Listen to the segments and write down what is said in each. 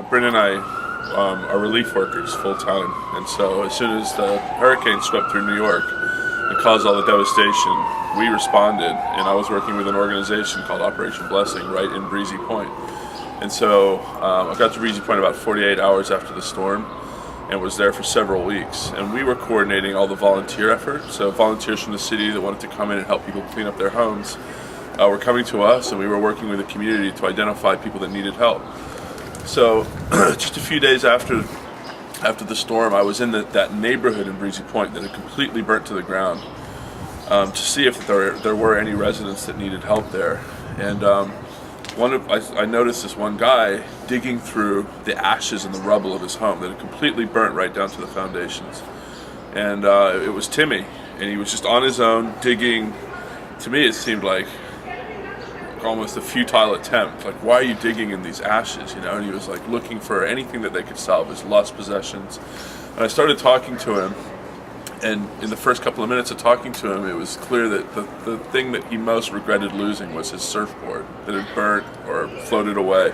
Bryn and I are relief workers full time, and so as soon as the hurricane swept through New York and caused all the devastation, we responded, and I was working with an organization called Operation Blessing right in Breezy Point. And so I got to Breezy Point about 48 hours after the storm and was there for several weeks. And we were coordinating all the volunteer effort, so volunteers from the city that wanted to come in and help people clean up their homes were coming to us, and we were working with the community to identify people that needed help. So just a few days after the storm, I was in that neighborhood in Breezy Point that had completely burnt to the ground to see if there were any residents that needed help there. And I noticed this one guy digging through the ashes and the rubble of his home that had completely burnt right down to the foundations. And it was Timmy, and he was just on his own digging. To me, it seemed like almost a futile attempt. Like, why are you digging in these ashes? And he was like looking for anything that they could salvage, lost possessions. And I started talking to him, and in the first couple of minutes of talking to him, it was clear that the thing that he most regretted losing was his surfboard that had burnt or floated away.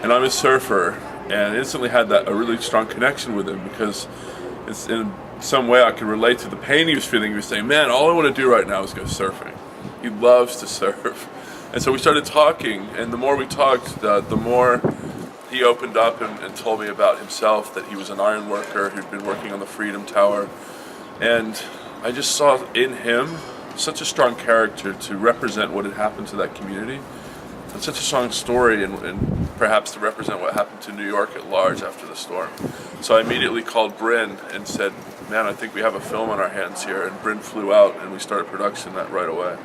And I'm a surfer, and instantly had a really strong connection with him, because it's in some way I could relate to the pain he was feeling. He was saying, man, all I want to do right now is go surfing. He loves to surf. And so we started talking, and the more we talked, the more he opened up and told me about himself, that he was an iron worker who'd been working on the Freedom Tower. And I just saw in him such a strong character to represent what had happened to that community, and such a strong story, and perhaps to represent what happened to New York at large after the storm. So I immediately called Bryn and said, man, I think we have a film on our hands here. And Bryn flew out, and we started production that right away.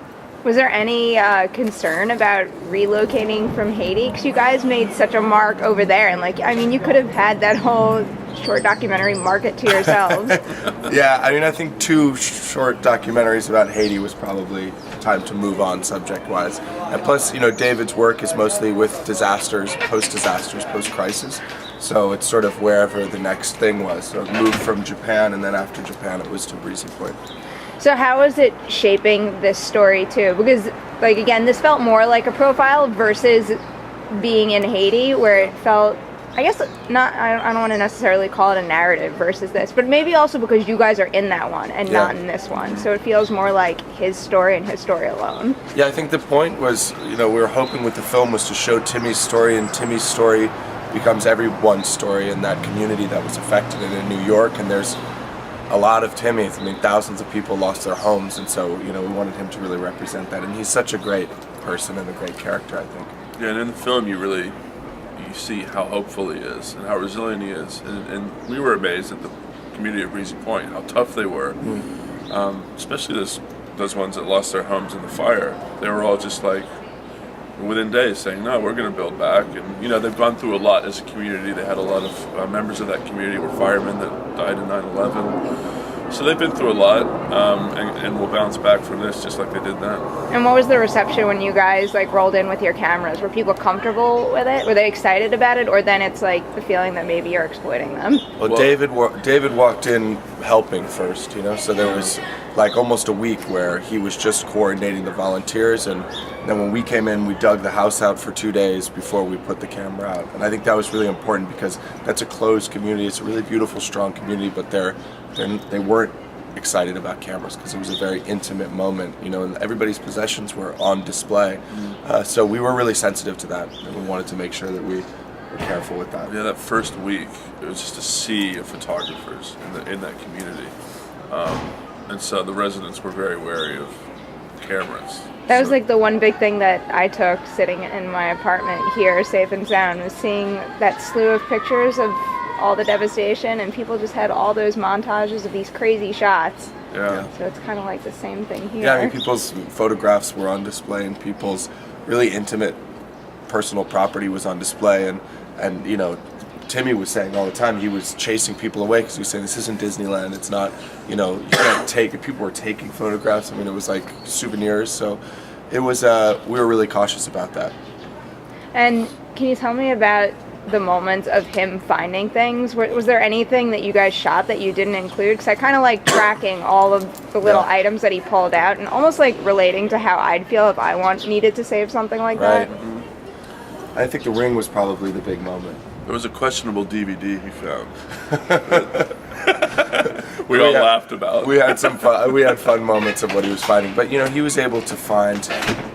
Was there any concern about relocating from Haiti? Because you guys made such a mark over there, and you could have had that whole short documentary market to yourselves. Yeah, I think 2 short documentaries about Haiti was probably time to move on subject-wise. And plus, David's work is mostly with disasters, post-crisis. So it's sort of wherever the next thing was. So it moved from Japan, and then after Japan it was to Breezy Point. So how is it shaping this story too? Because, again, this felt more like a profile versus being in Haiti, where it felt, I guess, not, I don't want to necessarily call it a narrative versus this, but maybe also because you guys are in that one and not in this one. So it feels more like his story and his story alone. Yeah, I think the point was, we were hoping with the film was to show Timmy's story, and Timmy's story becomes everyone's story in that community that was affected. And in New York, and there's a lot of Timmys. Thousands of people lost their homes, and so, we wanted him to really represent that. And he's such a great person and a great character, I think. Yeah, and in the film you see how hopeful he is and how resilient he is. And we were amazed at the community of Breezy Point, how tough they were. Especially those ones that lost their homes in the fire. They were all just like, within days, saying, no, we're going to build back. And, they've gone through a lot as a community. They had a lot of members of that community were firemen that died in 9/11. So they've been through a lot, and will bounce back from this just like they did then. And what was the reception when you guys rolled in with your cameras? Were people comfortable with it? Were they excited about it? Or then it's the feeling that maybe you're exploiting them? Well, David walked in helping first, so there was almost a week where he was just coordinating the volunteers, and then when we came in, we dug the house out for 2 days before we put the camera out. And I think that was really important, because that's a closed community. It's a really beautiful, strong community, but they weren't excited about cameras because it was a very intimate moment, and everybody's possessions were on display. So we were really sensitive to that, and we wanted to make sure that we were careful with that. Yeah, that first week, it was just a sea of photographers in that community. And so the residents were very wary of cameras. That was the one big thing that I took sitting in my apartment here, safe and sound, was seeing that slew of pictures of all the devastation, and people just had all those montages of these crazy shots. Yeah. So it's kind of like the same thing here. Yeah, people's photographs were on display, and people's really intimate personal property was on display, and Timmy was saying all the time he was chasing people away because he was saying, this isn't Disneyland, it's not, you can't take it. People were taking photographs. It was like souvenirs, so it was, we were really cautious about that. And can you tell me about the moments of him finding things? Was there anything that you guys shot that you didn't include? Because I kind of like tracking all of the little items that he pulled out, and almost relating to how I'd feel if I needed to save something like that. I think the ring was probably the big moment. There was a questionable DVD he found. we all laughed about. We had some fun. We had fun moments of what he was finding, but he was able to find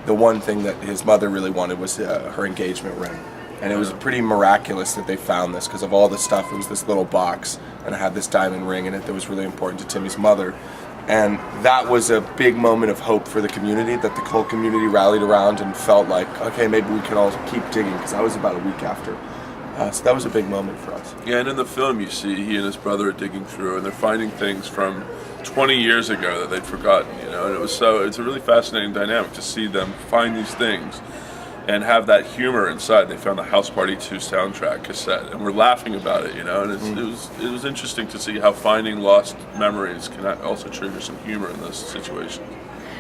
the one thing that his mother really wanted was her engagement ring, and it was pretty miraculous that they found this because of all the stuff. It was this little box, and it had this diamond ring in it that was really important to Timmy's mother, and that was a big moment of hope for the community. That the whole community rallied around and felt like, okay, maybe we can all keep digging because that was about a week after. So that was a big moment for us. Yeah, and in the film you see he and his brother are digging through and they're finding things from 20 years ago that they'd forgotten, and it's a really fascinating dynamic to see them find these things and have that humor inside. They found the House Party 2 soundtrack cassette and we're laughing about it, and it was interesting to see how finding lost memories can also trigger some humor in those situations.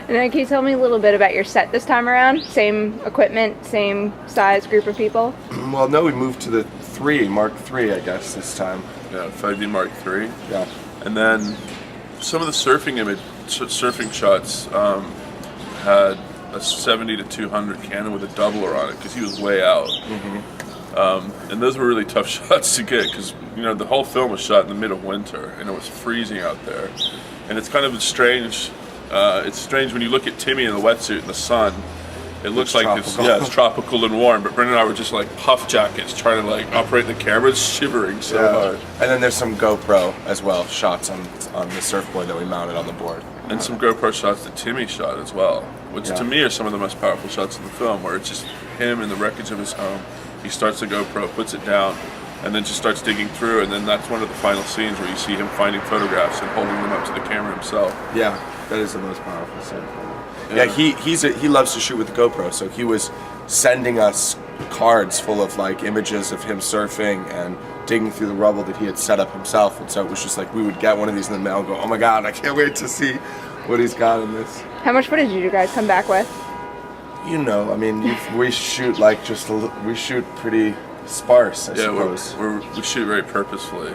And then can you tell me a little bit about your set this time around? Same equipment, same size group of people? Well, no, we moved to the Mark III, I guess, this time. Yeah, 5D Mark III. Yeah. And then some of the surfing shots had a 70 to 200 Canon with a doubler on it because he was way out. And those were really tough shots to get because the whole film was shot in the mid of winter and it was freezing out there. And it's kind of strange. It's strange when you look at Timmy in the wetsuit in the sun. It looks like it's tropical and warm, but Bryn and I were just like puff jackets trying to operate the cameras, shivering so hard. And then there's some GoPro as well, shots on the surfboard that we mounted on the board. And some GoPro shots that Timmy shot as well, which to me are some of the most powerful shots in the film, where it's just him in the wreckage of his home. He starts the GoPro, puts it down, and then just starts digging through, and then that's one of the final scenes where you see him finding photographs and holding them up to the camera himself. Yeah, that is the most powerful scene. Yeah, he loves to shoot with the GoPro, so he was sending us cards full of images of him surfing and digging through the rubble that he had set up himself, and so it was just we would get one of these in the mail and go, oh my god, I can't wait to see what he's got in this. How much footage did you guys come back with? We shoot we shoot pretty sparse, I suppose. We shoot very purposefully,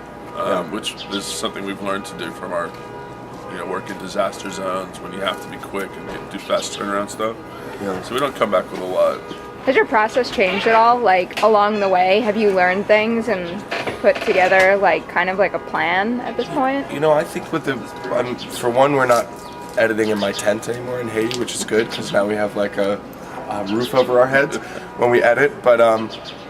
which is something we've learned to do from our work in disaster zones when you have to be quick and do fast turnaround stuff. Yeah. So we don't come back with a lot. Has your process changed at all, along the way? Have you learned things and put together, kind of a plan at this point? I think for one, we're not editing in my tent anymore in Haiti, which is good, because now we have, a roof over our heads when we edit. But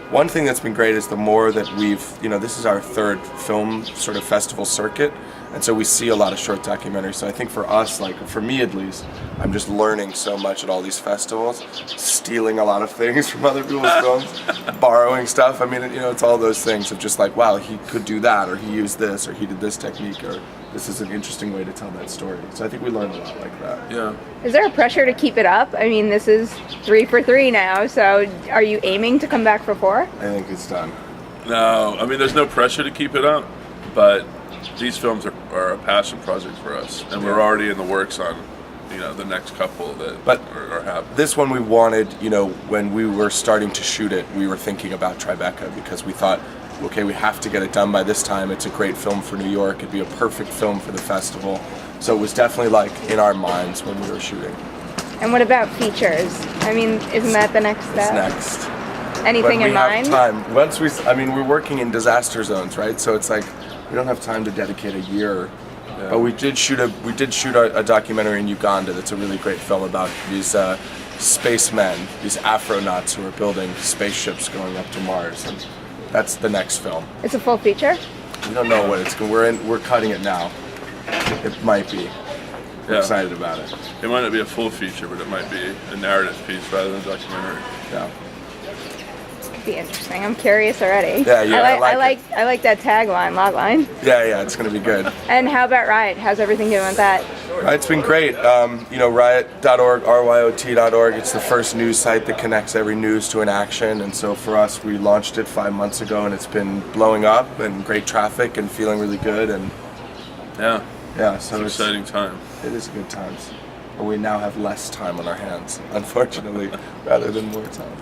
one thing that's been great is the more that we've, this is our third film sort of festival circuit, and so we see a lot of short documentaries. So I think for us, for me at least, I'm just learning so much at all these festivals, stealing a lot of things from other people's films, borrowing stuff. It's all those things of just wow, he could do that, or he used this, or he did this technique, or this is an interesting way to tell that story. So I think we learn a lot like that. Yeah. Is there a pressure to keep it up? This is 3 for 3 now, so are you aiming to come back for 4? I think it's done. No, there's no pressure to keep it up, but these films are a passion project for us, and we're already in the works on, the next couple that are happening. This one we wanted, when we were starting to shoot it, we were thinking about Tribeca because we thought, okay, we have to get it done by this time. It's a great film for New York. It'd be a perfect film for the festival. So it was definitely in our minds when we were shooting. And what about features? Isn't that the next step? It's next. Anything in mind? We have time. Once we're working in disaster zones, right? So it's we don't have time to dedicate a year. Yeah. But we did shoot a documentary in Uganda that's a really great film about these spacemen, these astronauts who are building spaceships going up to Mars, and that's the next film. It's a full feature? We don't know what it's going. We're cutting it now. It might be. We're excited about it. It might not be a full feature, but it might be a narrative piece rather than a documentary. Yeah. Be interesting. I'm curious already. Yeah, I like that tagline, logline. Yeah, it's going to be good. And how about Riot? How's everything doing with that? Riot's been great. Riot.org, ryot.org. It's the first news site that connects every news to an action, and so for us, we launched it 5 months ago, and it's been blowing up and great traffic and feeling really good. And so it's an exciting time. It is good times, but we now have less time on our hands, unfortunately, rather than more time.